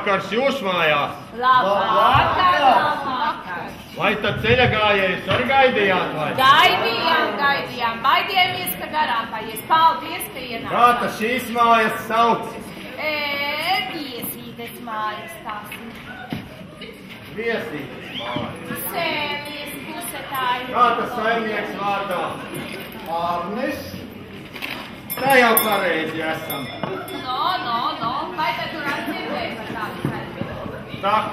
vakars jūs mājās? Labvakar! Vai tad ceļa gājējus arī gaidījāt? Gaidījām. Baidījāmies, ka garām paies. Paldies, ka ienācāt. Kā tas šīs mājas sauc? Viesītes mājas tās. Viesītes mājas. Sēlies, pusetāji. Kā tas saimnieks vārdā? Arnis. Tā jau pareizi esam. No. Vai tad tur atdzirdēji par tādu saimnieku? Tak.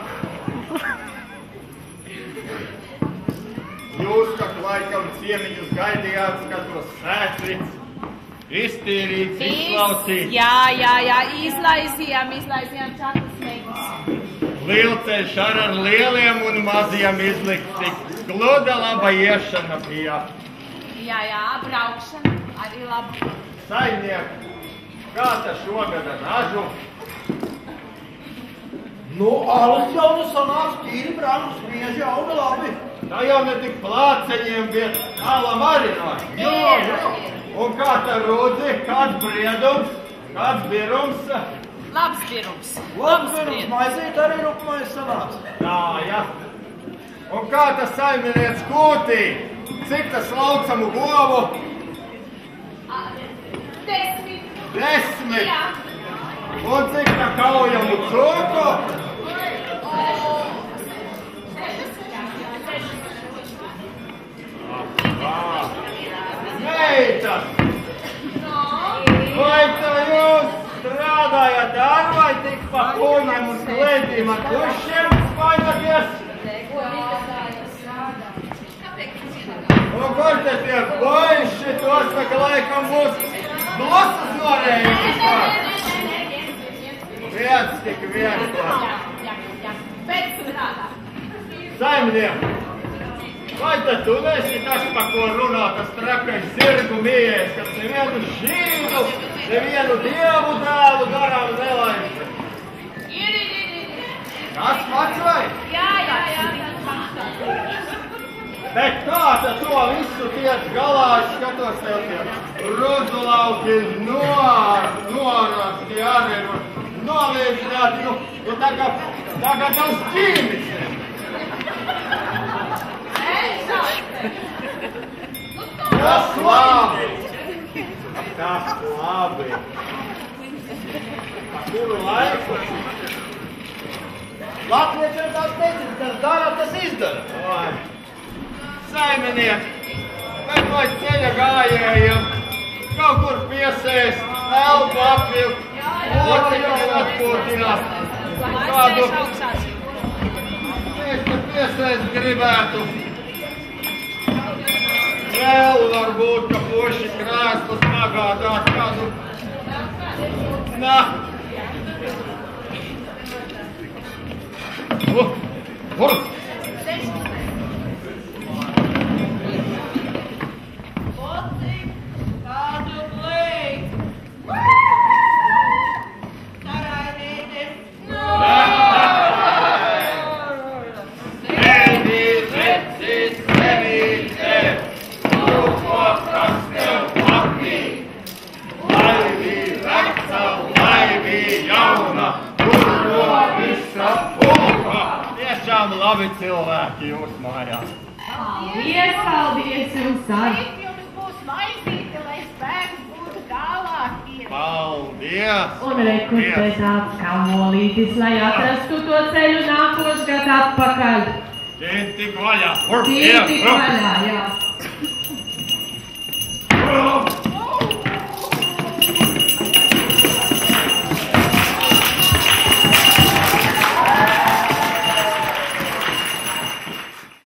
Jūs, kad laikam ciemiņus gaidījāt, skatos sētrits, iztīrīts, izklausīts. Jā, izlaisījām čatas meitas. Lielceļš ar lieliem un maziem izlikts, tik gluda laba iešana bija. Jā, braukšana arī laba. Saimniek, kā tas šogad ar ražu? Nu, alus jau nu sanāks tīri brānus, mieži jau nu labi. Tā jau ne tik plāceņiem, bet ala marināt. Jā. Un kā tā rūdzi, kāds briedums, kāds birums? Labs birums. Labs birums, maizīt arī rupmais sanāks. Jā. Un kā tas saimniec kūtī? Cik tas laucamu govu? 10. 10. Jā. Un cik tā kaujamu cūku? 6. Meitas! Vai tā jūs strādājat ar vai tik pa kūnēm un klētīm ar dušiem spaidaties? Un kur te tie boiši tos, ka laikam būs blosas norējums? Viens tik viens. Pēc strādā. Saimniek, vai tad tu neesi tas, pa ko runā tas trakais zirgu mījējs, kas nevienu žīdu, nevienu dievu dēlu garām nelaiž? Ir. Tas pats vai? Jā. Bet kā tad to visu tiec galā, es skatos tev tie rudulauki norasti arī nolīdzināti, nu tagad tavs ķīmis. Tas labi. Kuru laiku? Latviečiem tās teicis, kas dara, tas izdara. Vai. Saimniek, bet vai ceļa gājējiem kaut kur piesēst, elpu apvilkt, lociņu atpūtināt. Kādu mēs te piesēst gribētu. Vēl varbūt, ka poši krēslus pagādāt kādu. Labi cilvēki jūs mājās. Paldies jums ar! Jums būs maizīte, lai spēks būtu tālākie. Paldies! Un rekur te tāds kā molītis, lai atrastu to ceļu nākošgad atpakaļ. Tīti vaļā! Tīti vaļā, jā.